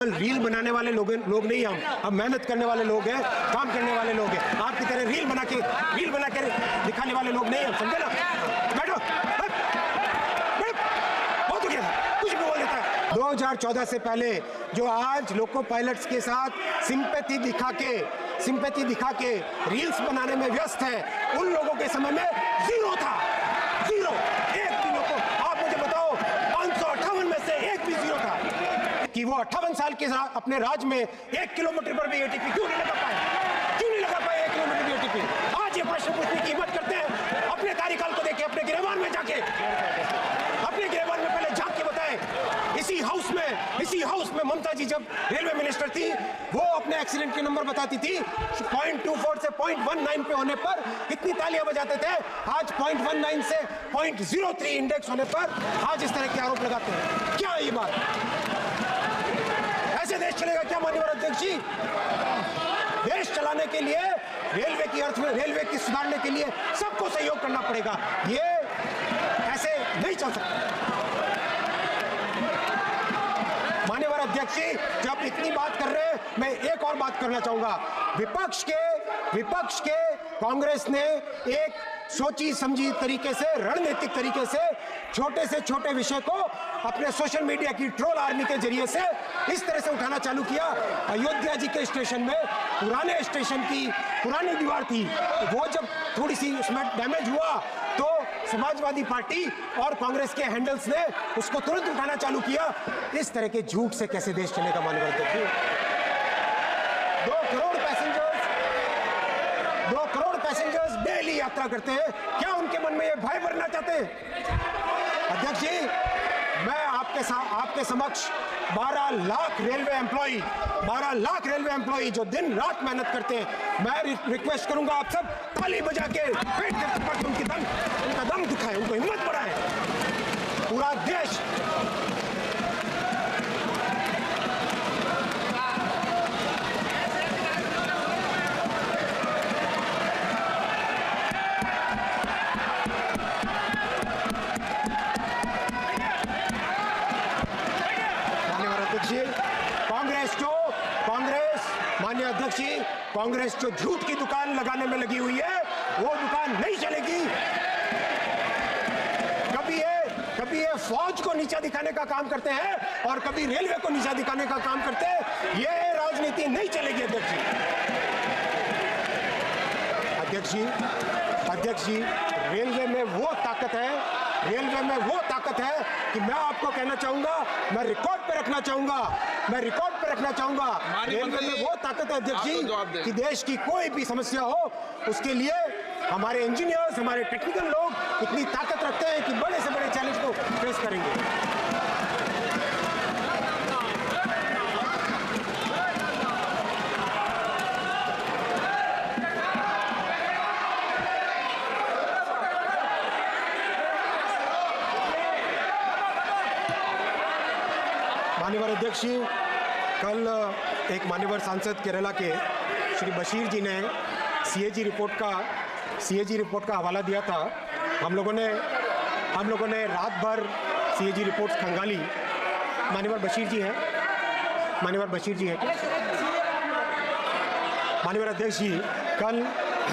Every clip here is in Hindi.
रील बनाने वाले लोग नहीं, हम मेहनत करने वाले लोग हैं, काम करने वाले लोग हैं। आपकी तरह रील बना के दिखाने वाले लोग नहीं हम, समझे ना? बैठो, बहुत हो गया, कुछ भी बोल देता है। 2014 से पहले जो आज लोको पायलट्स के साथ सिंपैथी दिखा के रील्स बनाने में व्यस्त है, उन लोगों के समय में जीरो था, जीरो, एक भी लोग। आप मुझे बताओ 558 में से एक भी जीरो था कि वो 58 साल के अपने राज में 1 किलोमीटर पर भी एटीपी क्यों नहीं लगा पाए? 1 किलोमीटर भी एटीपी? आज ये प्रश्न पूछने की हिम्मत करते हैं? अपने कार्यकाल को देखे, अपने गिरेबान में जाके, अपने गिरेबान में पहले झांक के बताएं। इसी हाउस में ममता जी जब रेलवे मिनिस्टर थी, वो अपने एक्सीडेंट के नंबर बताती थी, 0.24 से 0.19 पे होने पर कितनी तालियां बजाते थे। आज 0.19 से 0.03 इंडेक्स होने पर आज इस तरह के आरोप लगाते हैं। क्या है ये बात? ऐसे देश चलेगा क्या माननीय अध्यक्ष जी? देश चलाने के लिए रेलवे की सुधारने के लिए सबको सहयोग करना पड़ेगा। ये ऐसे नहीं चल सकता। माननीय अध्यक्ष जी, जब इतनी बात कर रहे हैं, मैं एक और बात करना चाहूंगा। विपक्ष के कांग्रेस ने एक सोची समझी तरीके से, रणनीतिक तरीके से छोटे विषय को अपने सोशल मीडिया की ट्रोल आर्मी के जरिए से इस तरह से उठाना चालू किया। अयोध्या जी के स्टेशन में पुराने स्टेशन की पुरानी दीवार थी, वो जब थोड़ी सी उसमें डैमेज हुआ तो समाजवादी पार्टी और कांग्रेस के हैंडल्स ने उसको तुरंत उठाना चालू किया। इस तरह के झूठ से कैसे देश चलेगा माननीय अध्यक्ष? 2 करोड़ पैसेंजर्स डेली यात्रा करते हैं। क्या उनके मन में ये भय भरना चाहते हैं? अध्यक्ष जी, मैं आपके समक्ष 12 लाख रेलवे एम्प्लॉई जो दिन रात मेहनत करते हैं, मैं रिक्वेस्ट करूंगा आप सब ताली बजा के पेट के ऊपर उनका दम दिखाएं, उनको हिम्मत बढ़ाएं। पूरा देश कांग्रेस जो झूठ की दुकान लगाने में लगी हुई है, वो दुकान नहीं चलेगी। कभी ये फौज को नीचा दिखाने का काम करते हैं और कभी रेलवे को नीचा दिखाने का काम करते हैं। ये राजनीति नहीं चलेगी अध्यक्ष जी, रेलवे में वो ताकत है कि मैं आपको कहना चाहूंगा, मैं रिकॉर्ड पे रखना चाहूंगा, रेलवे में वो ताकत है अध्यक्ष जी कि देश की कोई भी समस्या हो, उसके लिए हमारे इंजीनियर्स, हमारे टेक्निकल लोग इतनी ताकत रखते हैं कि बड़े से बड़े चैलेंज को फेस करेंगे। माननीय अध्यक्ष जी, कल एक माननीय सांसद केरला के श्री बशीर जी ने सीएजी रिपोर्ट का हवाला दिया था। हम लोगों ने रात भर सीएजी रिपोर्ट खंगाली। माननीय बशीर जी हैं माननीय अध्यक्ष जी, कल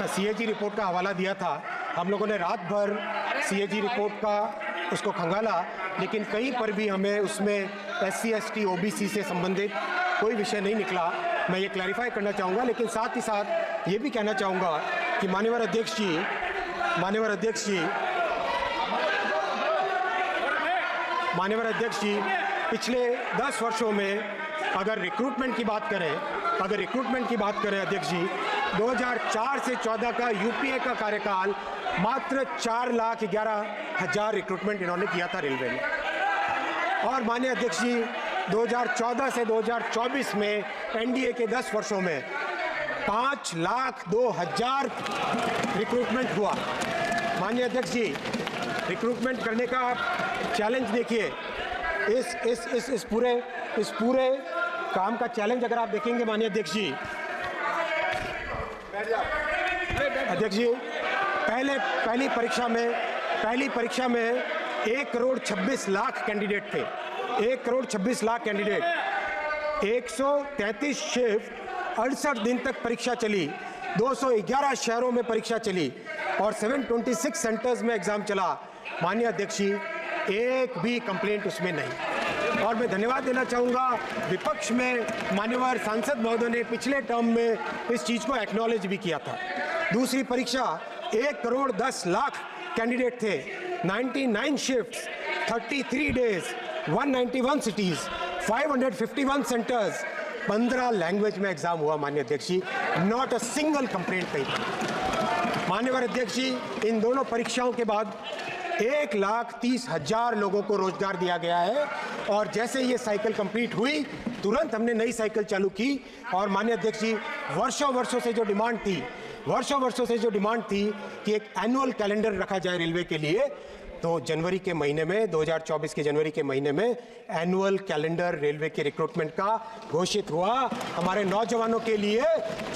सीएजी रिपोर्ट का हवाला दिया था। हम लोगों ने रात भर सीएजी रिपोर्ट का उसको खंगाला, लेकिन कहीं पर भी हमें उसमें SC ST OBC से संबंधित कोई विषय नहीं निकला। मैं ये क्लैरिफाई करना चाहूँगा, लेकिन साथ ही साथ ये भी कहना चाहूँगा कि माननीय अध्यक्ष जी, पिछले 10 वर्षों में अगर रिक्रूटमेंट की बात करें अध्यक्ष जी, 2004 से 14 का यूपीए का कार्यकाल मात्र 4,11,000 रिक्रूटमेंट इन्होंने किया था रेलवे में। और माननीय अध्यक्ष जी, 2014 से 2024 में एनडीए के 10 वर्षों में 5,02,000 रिक्रूटमेंट हुआ। माननीय अध्यक्ष जी, रिक्रूटमेंट करने का चैलेंज देखिए, इस पूरे काम का चैलेंज अगर आप देखेंगे माननीय अध्यक्ष जी, पहली परीक्षा में 1 करोड़ 26 लाख कैंडिडेट थे। 1 करोड़ 26 लाख कैंडिडेट। 133 शिफ्ट 68 दिन तक परीक्षा चली, 211 शहरों में परीक्षा चली और 726 सेंटर्स में एग्जाम चला। माननीय अध्यक्ष जी, एक भी कंप्लेंट उसमें नहीं। और मैं धन्यवाद देना चाहूँगा विपक्ष में मान्यवर सांसद महोदय ने पिछले टर्म में इस चीज़ को एक्नॉलेज भी किया था। दूसरी परीक्षा 1 करोड़ 10 लाख कैंडिडेट थे, 99 shifts, 33 days, 191 cities, 551 centres, 15 language में एग्जाम हुआ। माननीय अध्यक्ष जी, नॉट अ सिंगल कंप्लेंट कहीं। माननीय अध्यक्ष जी, इन दोनों परीक्षाओं के बाद 1,30,000 लोगों को रोजगार दिया गया है और जैसे ये साइकिल कंप्लीट हुई तुरंत हमने नई साइकिल चालू की। और माननीय अध्यक्ष जी, वर्षों से जो डिमांड थी कि एक एनुअल कैलेंडर रखा जाए रेलवे के लिए, तो जनवरी के महीने में 2024 के जनवरी के महीने में एनुअल कैलेंडर रेलवे के रिक्रूटमेंट का घोषित हुआ। हमारे नौजवानों के लिए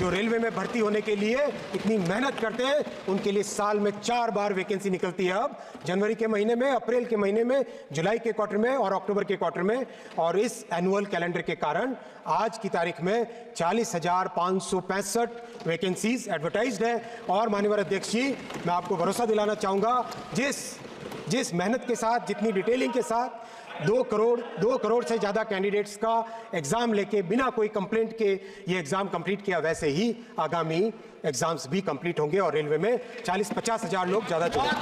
जो रेलवे में भर्ती होने के लिए इतनी मेहनत करते हैं, उनके लिए साल में 4 बार वैकेंसी निकलती है अब, जनवरी के महीने में, अप्रैल के महीने में, जुलाई के क्वार्टर में और अक्टूबर के क्वार्टर में। और इस एनुअल कैलेंडर के कारण आज की तारीख में 40,565 वैकेंसीज एडवर्टाइज्ड है। और माननीय अध्यक्ष जी, मैं आपको भरोसा दिलाना चाहूँगा, जिस मेहनत के साथ, जितनी डिटेलिंग के साथ 2 करोड़ से ज़्यादा कैंडिडेट्स का एग्ज़ाम लेके बिना कोई कंप्लेंट के ये एग्ज़ाम कंप्लीट किया, वैसे ही आगामी एग्ज़ाम्स भी कंप्लीट होंगे और रेलवे में 40-50 हज़ार लोग ज़्यादा चुनेंगे।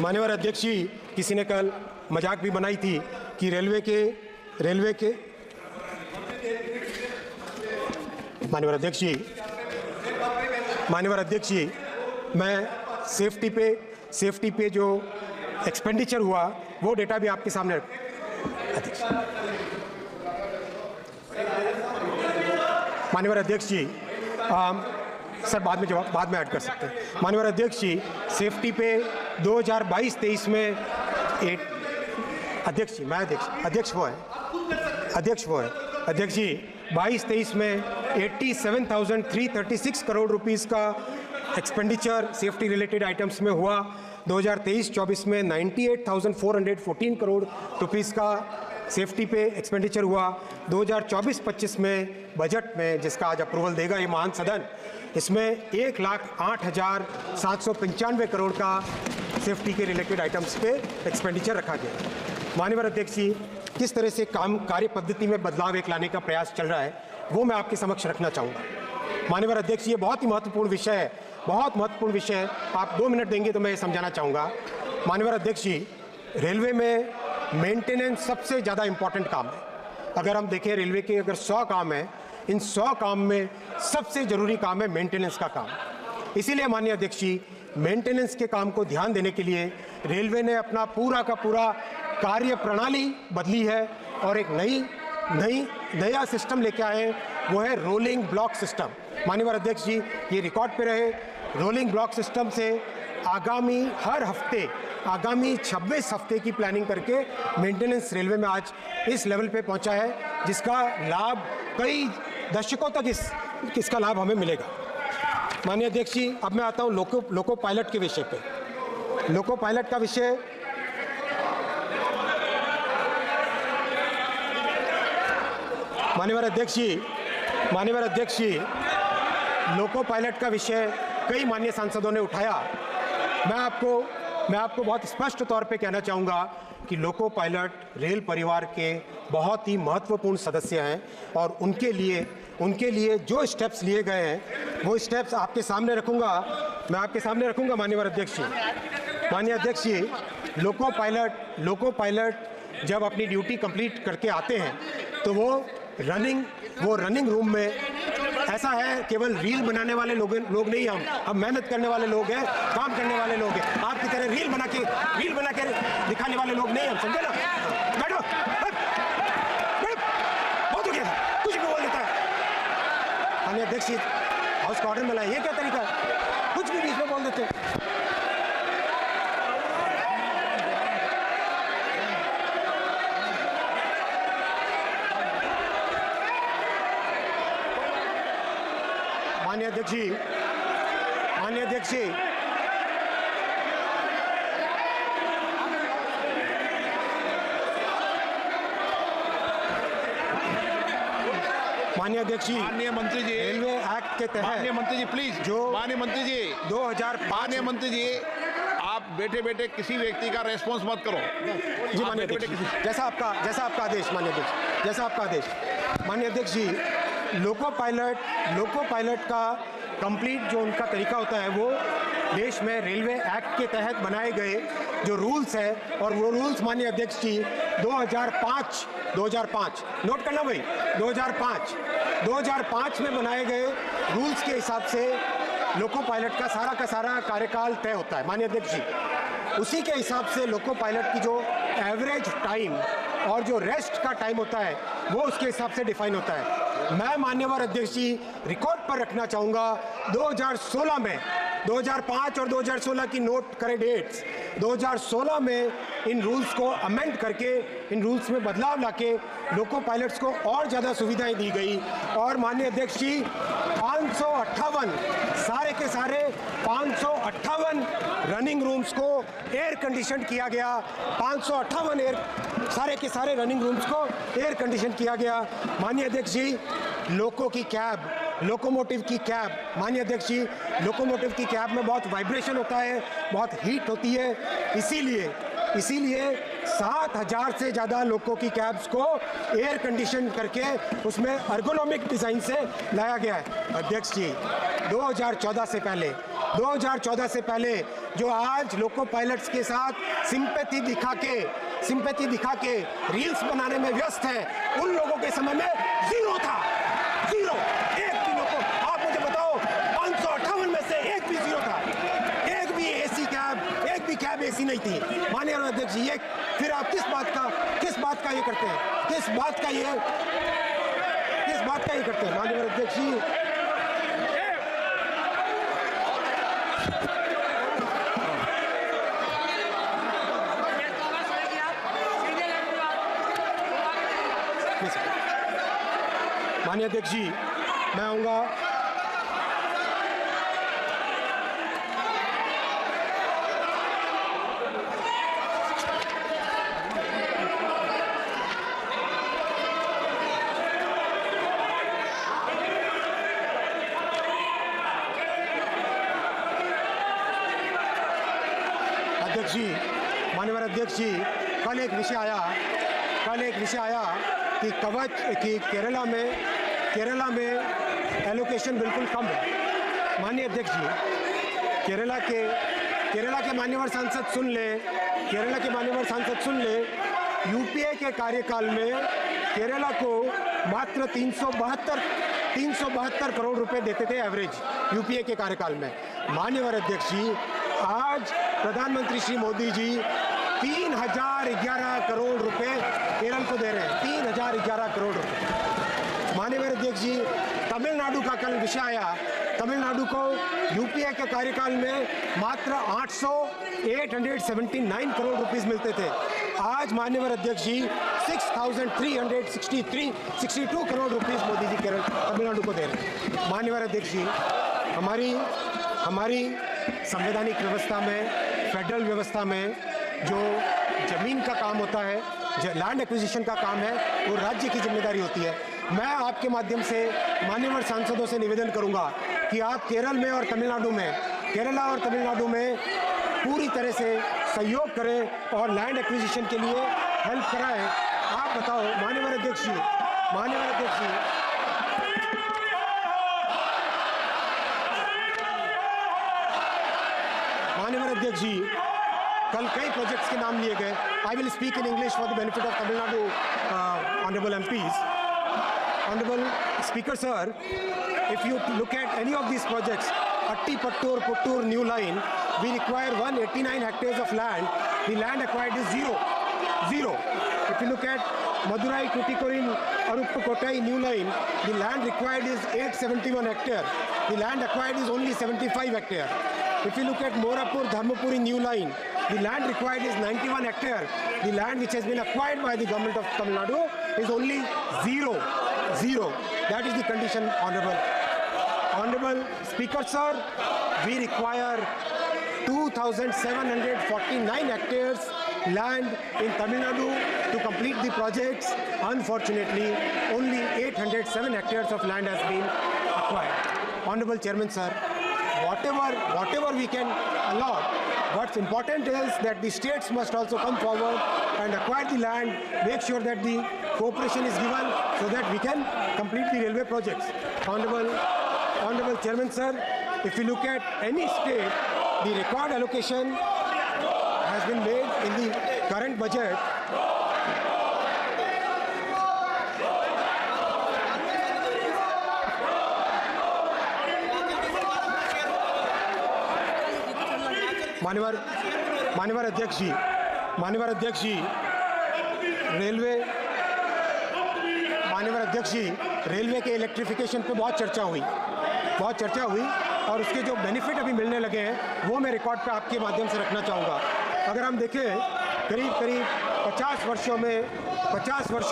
माननीय अध्यक्ष जी, किसी ने कल मजाक भी बनाई थी कि रेलवे के माननीय अध्यक्ष जी, मैं सेफ्टी पे जो एक्सपेंडिचर हुआ वो डेटा भी आपके सामने माननीय अध्यक्ष जी, सर बाद में ऐड कर सकते हैं। माननीय अध्यक्ष जी, सेफ्टी पे 2022-23 में अध्यक्ष जी, अध्यक्ष जी 22-23 में 87,336 करोड़ रुपीस का एक्सपेंडिचर सेफ्टी रिलेटेड आइटम्स में हुआ। 2023-24 में 98,414 करोड़ रुपीस का सेफ्टी पे एक्सपेंडिचर हुआ। 2024-25 में बजट में, जिसका आज अप्रूवल देगा ये महान सदन, इसमें 1,08,795 करोड़ का सेफ्टी के रिलेटेड आइटम्स पे एक्सपेंडिचर रखा गया। माननीय अध्यक्ष जी, किस तरह से कार्य पद्धति में बदलाव एक लाने का प्रयास चल रहा है वो मैं आपके समक्ष रखना चाहूँगा। माननीय अध्यक्ष, ये बहुत ही महत्वपूर्ण विषय है, बहुत महत्वपूर्ण विषय है। आप 2 मिनट देंगे तो मैं ये समझाना चाहूँगा। माननीय अध्यक्ष जी, रेलवे में मेंटेनेंस सबसे ज़्यादा इम्पॉर्टेंट काम है। अगर हम देखें रेलवे के अगर 100 काम हैं, इन 100 काम में सबसे ज़रूरी काम है मेंटेनेंस का काम। इसीलिए माननीय अध्यक्ष जी, मेंटेनेंस के काम को ध्यान देने के लिए रेलवे ने अपना पूरा का पूरा कार्य प्रणाली बदली है और एक नया सिस्टम लेके आए हैं, वो है रोलिंग ब्लॉक सिस्टम। माननीय अध्यक्ष जी, ये रिकॉर्ड पे रहे, रोलिंग ब्लॉक सिस्टम से आगामी 26 हफ्ते की प्लानिंग करके मेंटेनेंस रेलवे में आज इस लेवल पे पहुंचा है, जिसका लाभ कई दशकों तक इसका लाभ हमें मिलेगा। माननीय अध्यक्ष जी, अब मैं आता हूँ लोको पायलट के विषय पे। लोको पायलट का विषय माननीय अध्यक्ष जी, लोको पायलट का विषय कई माननीय सांसदों ने उठाया। मैं आपको बहुत स्पष्ट तौर पे कहना चाहूँगा कि लोको पायलट रेल परिवार के बहुत ही महत्वपूर्ण सदस्य हैं और उनके लिए जो स्टेप्स लिए गए हैं वो स्टेप्स आपके सामने रखूँगा, मैं आपके सामने रखूँगा। माननीय अध्यक्ष जी, लोको पायलट जब अपनी ड्यूटी कंप्लीट करके आते हैं तो वो रनिंग रूम में, ऐसा है केवल रील बनाने वाले लोग नहीं, हम मेहनत करने वाले लोग हैं, काम करने वाले लोग हैं। आपकी तरह रील बना के दिखाने वाले लोग नहीं हम, समझे ना? बैठो, बहुत हो गया, कुछ भी बोल देता है। माननीय अध्यक्ष जी, हाउस का ऑर्डर मिला है, ये क्या तरीका है? कुछ भी बीच में बोल देते हैं। माननीय अध्यक्ष जी, माननीय अध्यक्ष जी, माननीय मंत्री जी, रेलवे एक्ट के तहत माननीय मंत्री जी प्लीज, जो माननीय मंत्री जी 2005 माननीय मंत्री जी, आप बैठे बैठे किसी व्यक्ति का रेस्पॉन्स मत करो। जी माननीय अध्यक्ष, जैसा आपका आदेश माननीय अध्यक्ष, जैसा आपका आदेश। माननीय अध्यक्ष जी, लोको पायलट का कंप्लीट जो उनका तरीका होता है वो देश में रेलवे एक्ट के तहत बनाए गए जो रूल्स है, और वो रूल्स माननीय अध्यक्ष जी 2005 नोट करना भाई, 2005 में बनाए गए रूल्स के हिसाब से लोको पायलट का सारा कार्यकाल तय होता है माननीय अध्यक्ष जी। उसी के हिसाब से लोको पायलट की जो एवरेज टाइम और जो रेस्ट का टाइम होता है वो उसके हिसाब से डिफाइन होता है। मैं माननीय अध्यक्ष जी रिकॉर्ड पर रखना चाहूँगा 2016 में, 2005 और 2016 की नोट करें डेट्स, 2016 में इन रूल्स को अमेंड करके, इन रूल्स में बदलाव लाके लोको पायलट्स को और ज़्यादा सुविधाएं दी गई। और माननीय अध्यक्ष जी 558 सारे के सारे 558 रनिंग रूम्स को एयर कंडीशन किया गया, 558 सारे के सारे रनिंग रूम्स को एयर कंडीशन किया गया। माननीय अध्यक्ष जी, लोकोमोटिव की कैब माननीय अध्यक्ष जी, लोकोमोटिव की कैब में बहुत वाइब्रेशन होता है, बहुत हीट होती है, इसीलिए 7000 से ज़्यादा लोको की कैब्स को एयर कंडीशन करके उसमें अर्गोनॉमिक डिज़ाइन से लाया गया है। अध्यक्ष जी 2014 से पहले जो आज लोको पायलट्स के साथ सिंपैथी दिखा के रील्स बनाने में व्यस्त है, उन लोगों के समय में जीरो था, जीरो, एक भी लोको। आप मुझे बताओ 558 में से एक भी जीरो था, एक भी एसी कैब, एक भी कैब एसी नहीं थी। माननीय अध्यक्ष जी, ये फिर आप किस बात का ये करते हैं, किस बात का ये करते हैं माननीय अध्यक्ष जी। माननीय अध्यक्ष जी, मैं आऊँगा अध्यक्ष जी, माननीय अध्यक्ष जी, कल एक विषय आया कि कवच की केरला में एलोकेशन बिल्कुल कम है। माननीय अध्यक्ष जी, केरला के मान्यवर सांसद सुन ले, यूपीए के कार्यकाल में केरला को मात्र 372 करोड़ रुपए देते थे एवरेज, यूपीए के कार्यकाल में। माननीय अध्यक्ष जी, आज प्रधानमंत्री श्री मोदी जी 3011 करोड़ रुपए केरल को दे रहे हैं, 3011 करोड़ रुपए। माननीय अध्यक्ष जी, तमिलनाडु का कल विषय आया, तमिलनाडु को यूपीए के कार्यकाल में मात्र 879 करोड़ रुपीस मिलते थे। आज माननीय अध्यक्ष जी 6362 करोड़ रुपीस मोदी जी तमिलनाडु को दे रहे हैं। माननीय अध्यक्ष जी, हमारी संवैधानिक व्यवस्था में, फेडरल व्यवस्था में जो जमीन का काम होता है, जो लैंड एक्विजिशन का काम है, वो राज्य की जिम्मेदारी होती है। मैं आपके माध्यम से माननीय सांसदों से निवेदन करूंगा कि आप केरला और तमिलनाडु में पूरी तरह से सहयोग करें और लैंड एक्विजिशन के लिए हेल्प कराएं। आप बताओ माननीय अध्यक्ष जी, कल कई प्रोजेक्ट्स के नाम लिए गए। I will speak in English for the benefit of Tamil Nadu honourable MPs. Honorable Speaker Sir, if you look at any of these projects, Attipattur new line, we require 189 hectares of land. The land acquired is zero. If you look at Madurai Tuticorin Aruppukkottai new line, the land required is 871 hectares. The land acquired is only 75 hectares. If you look at Morapur Dharmapuri new line, the land required is 91 hectares. The land which has been acquired by the government of Tamil Nadu is only zero. That is the condition, Honorable Speaker Sir. We require 2,749 hectares land in Tamil Nadu to complete the projects. Unfortunately, only 807 hectares of land has been acquired. Honorable Chairman, sir, whatever we can allot, what's important is that the states must also come forward and acquire the land, make sure that the cooperation is given so that we can complete the railway projects. Honorable Chairman, sir, if you look at any state, the record allocation has been made in the current budget. माननीय अध्यक्ष जी, रेलवे के इलेक्ट्रिफिकेशन पे बहुत चर्चा हुई और उसके जो बेनिफिट अभी मिलने लगे हैं वो मैं रिकॉर्ड पे आपके माध्यम से रखना चाहूँगा। अगर हम देखें करीब 50 वर्षों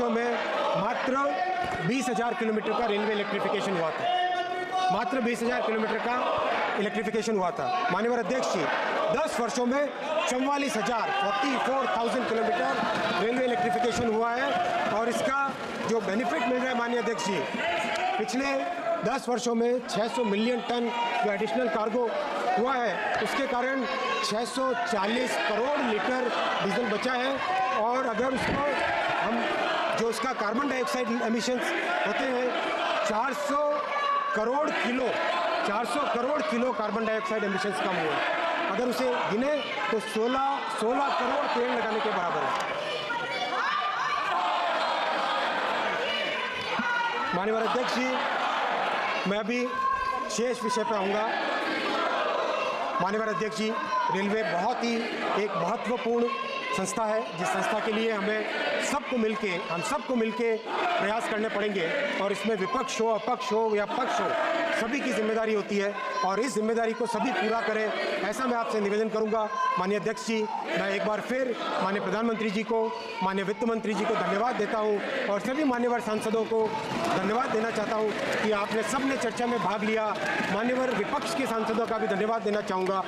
में मात्र 20,000 किलोमीटर का रेलवे इलेक्ट्रिफिकेशन हुआ था। मात्र 20,000 किलोमीटर का इलेक्ट्रिफिकेशन हुआ था। माननीय अध्यक्ष जी, 10 वर्षों में 44,000 किलोमीटर रेलवे इलेक्ट्रिफिकेशन हुआ है और इसका जो बेनिफिट मिल रहा है माननीय अध्यक्ष जी, पिछले 10 वर्षों में 600 मिलियन टन जो एडिशनल कार्गो हुआ है उसके कारण 640 करोड़ लीटर डीजल बचा है और अगर उसको हम जो उसका कार्बन डाइऑक्साइड एमिशंस होते हैं 400 crore kilo carbon dioxide emissions कम हुए। अगर उसे गिने तो 16 करोड़ पेड़ लगाने के बराबर है। माननीय अध्यक्ष जी, मैं अभी शेष विषय पर आऊँगा। माननीय अध्यक्ष जी, रेलवे बहुत ही एक महत्वपूर्ण संस्था है जिस संस्था के लिए हम सबको मिलके प्रयास करने पड़ेंगे और इसमें विपक्ष हो, अपक्ष हो या पक्ष हो, सभी की जिम्मेदारी होती है और इस जिम्मेदारी को सभी पूरा करें, ऐसा मैं आपसे निवेदन करूंगा। माननीय अध्यक्ष जी, मैं एक बार फिर माननीय प्रधानमंत्री जी को, माननीय वित्त मंत्री जी को धन्यवाद देता हूं और सभी मान्यवर सांसदों को धन्यवाद देना चाहता हूं कि आपने सबने चर्चा में भाग लिया। मान्यवर विपक्ष के सांसदों का भी धन्यवाद देना चाहूँगा।